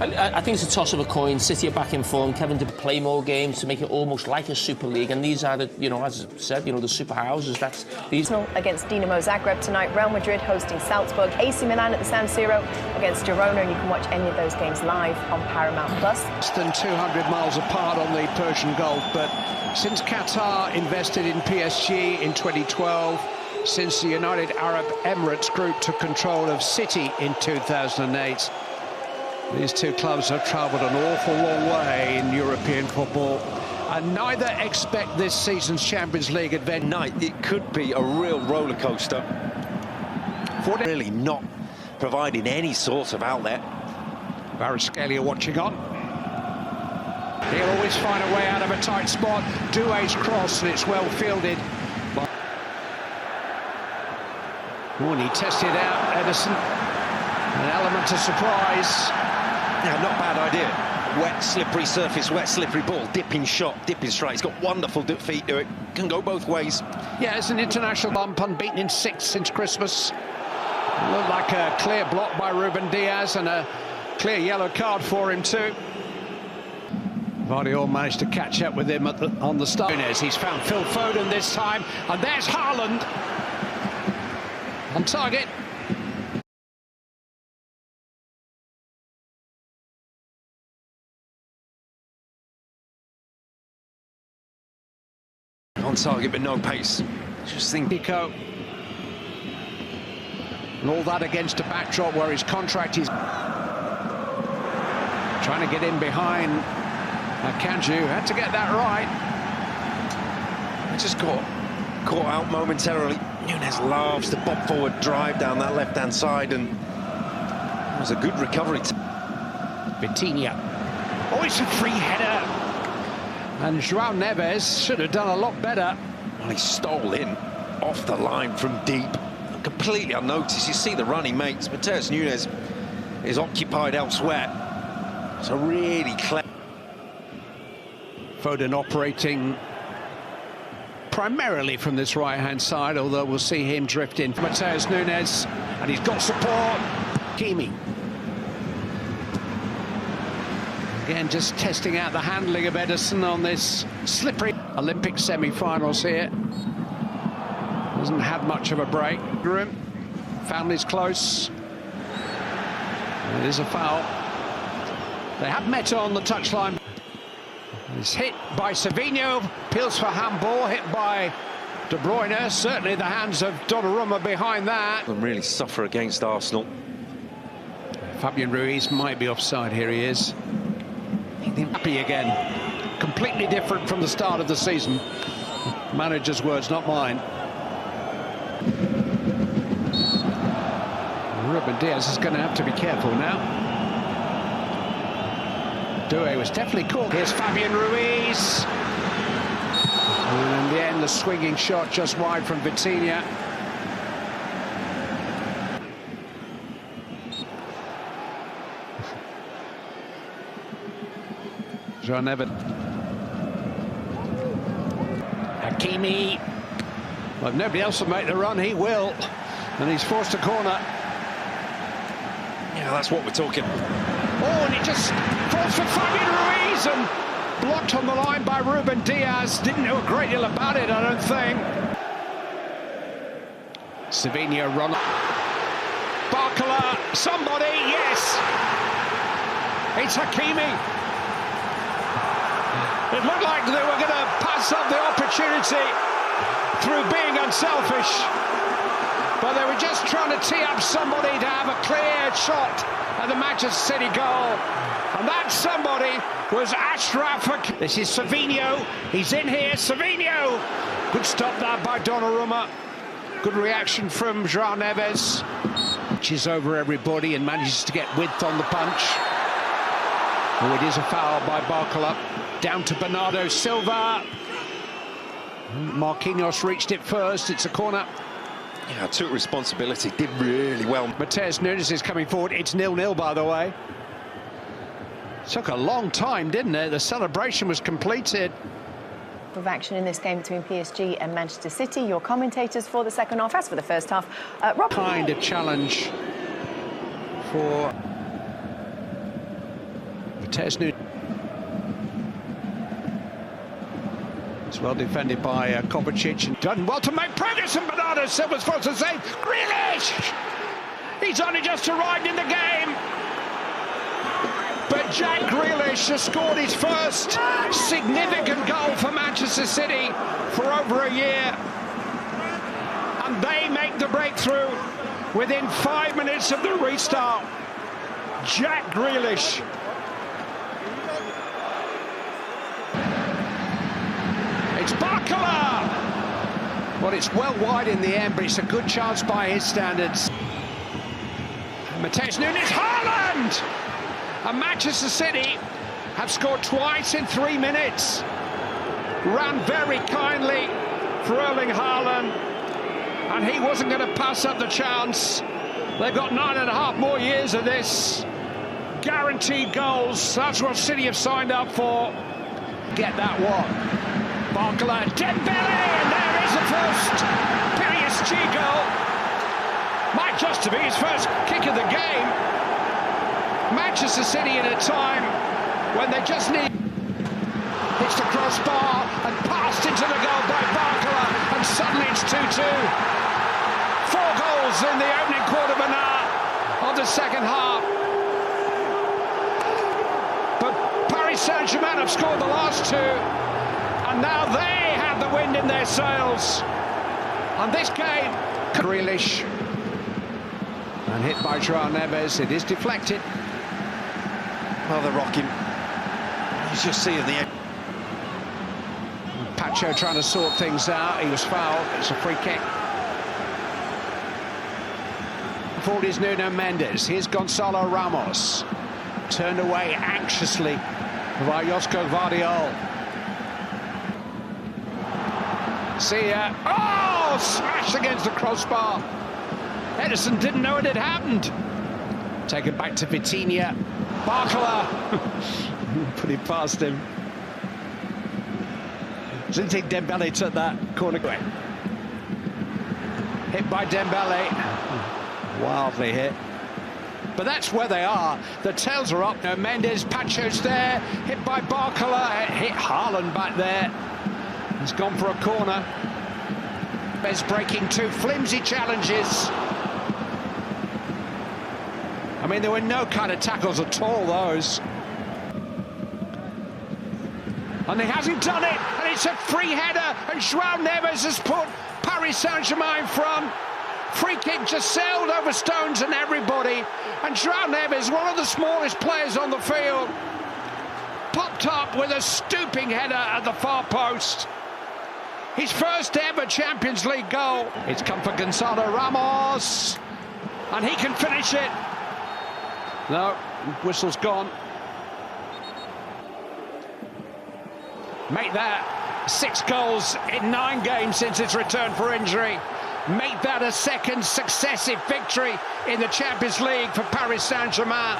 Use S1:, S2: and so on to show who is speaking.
S1: I think it's a toss of a coin. City are back in form. Kevin to play more games to make it almost like a Super League. And these are the, as I said, the super houses. That's these.
S2: Against Dinamo Zagreb tonight. Real Madrid hosting Salzburg. AC Milan at the San Siro against Girona. And you can watch any of those games live on Paramount Plus.
S3: Less than 200 miles apart on the Persian Gulf, but since Qatar invested in PSG in 2012, since the United Arab Emirates Group took control of City in 2008, these two clubs have travelled an awful long way in European football, and neither expect this season's Champions League adventure.
S4: Night, it could be a real roller coaster. Really not providing any sort of outlet.
S3: Varaskelia watching on. He'll always find a way out of a tight spot. Doué's cross, and it's well fielded. Oh, and he tested out Ederson. An element of surprise.
S4: Yeah, not bad idea. Wet, slippery surface, wet, slippery ball. Dipping shot, dipping strike. He's got wonderful feet to it. Can go both ways.
S3: Yeah, it's an international bump, unbeaten in 6 since Christmas. Looked like a clear block by Ruben Diaz and a clear yellow card for him too. Vardy managed to catch up with him on the start. He's found Phil Foden this time, and there's Haaland on target.
S4: On target, but no pace. Just think.
S3: Pico. And all that against a backdrop where his contract is trying to get in behind Kanju. Had to get that right.
S4: Just got caught out momentarily. Nunez loves the bob forward drive down that left-hand side, and it was a good recovery.
S3: Vitinha. Oh, it's a free header. And João Neves should have done a lot better.
S4: Well, he stole in off the line from deep, completely unnoticed. You see the running mates. Matheus Nunes is occupied elsewhere. So really clever.
S3: Foden operating primarily from this right-hand side, although we'll see him drift in. Matheus Nunes, and he's got support. Kimi. Again, just testing out the handling of Ederson on this slippery Olympic semi-finals here. Hasn't had much of a break. Family's close. It is a foul. They have met on the touchline. It's hit by Savinho, appeals for handball, hit by De Bruyne. Certainly the hands of Donnarumma behind that.
S4: And really suffer against Arsenal.
S3: Fabian Ruiz might be offside. Here he is. Happy again. Completely different from the start of the season. Manager's words, not mine. Ruben Diaz is going to have to be careful now. Doué was definitely caught. Here's Fabian Ruiz. And in the end, the swinging shot just wide from Vitinha. João Neves. Hakimi. Well, if nobody else will make the run, he will. And he's forced a corner.
S4: Yeah, that's what we're talking.
S3: Oh, and it just falls for Fabian Ruiz and blocked on the line by Ruben Diaz. Didn't know a great deal about it, I don't think. Savinho run. Barcola, somebody, yes. It's Hakimi. It looked like they were going to pass up the opportunity through being unselfish. But they were just trying to tee up somebody to have a clear shot at the Manchester City goal. And that somebody was Achraf Hakimi. This is Savinho. He's in here. Savinho. Good stop there by Donnarumma. Good reaction from João Neves. Punches over everybody and manages to get width on the punch. Oh, it is a foul by Barcola. Down to Bernardo Silva. Marquinhos reached it first. It's a corner.
S4: Yeah, took responsibility. Did really well.
S3: Matheus Nunes is coming forward. It's 0-0, by the way. Took a long time, didn't it? The celebration was completed.
S2: With action in this game between PSG and Manchester City, your commentators for the second half. As for the first half, Rob.
S3: Kind of challenge for Tesnu. It's well defended by Kovacic and done well to make progress, and Bernardo Silva's forced to save. Grealish! He's only just arrived in the game. But Jack Grealish has scored his first significant goal for Manchester City for over a year. And they make the breakthrough within 5 minutes of the restart. Jack Grealish. It's Barcola! Well, it's well wide in the end, but it's a good chance by his standards. Matheus Nunes, Haaland! And Manchester City have scored twice in 3 minutes. Ran very kindly for Erling Haaland, and he wasn't going to pass up the chance. They've got 9.5 more years of this. Guaranteed goals, that's what City have signed up for. Get that one. Barcola, Dembele, and there is the first PSG goal. Might just be his first kick of the game. Manchester City in a time when they just need... It's the crossbar and passed into the goal by Barcola, and suddenly it's 2-2. 4 goals in the opening quarter of an hour of the second half. But Paris Saint Germain have scored the last 2, and now they have the wind in their sails. And this game, Grealish, and hit by João Neves. It is deflected.
S4: Well, they're rocking. You just see in the end.
S3: Pacho trying to sort things out. He was fouled. It's a free kick. Forward is Nuno Mendes. Here's Gonçalo Ramos. Turned away anxiously by Josko Vardiol. See ya. Oh, smash against the crossbar. Edison didn't know it had happened. Taken back to Vitinha. Barcola. Put it past him. Didn't think Dembele took that corner away. Hit by Dembele. Wildly hit. But that's where they are. The tails are up. Now Mendes, Pacho's there. Hit by Barcola. Hit Haaland back there. He's gone for a corner. Bez breaking 2 flimsy challenges. I mean, there were no kind of tackles at all, those. And he hasn't done it, and it's a free header, and João Neves has put Paris Saint Germain in front. Free kick just sailed over stones and everybody, and João Neves, one of the smallest players on the field, popped up with a stooping header at the far post. His first ever Champions League goal. It's come for Gonçalo Ramos, and he can finish it. No, whistle's gone. Make that 6 goals in 9 games since its return for injury. Make that a second successive victory in the Champions League for Paris Saint Germain.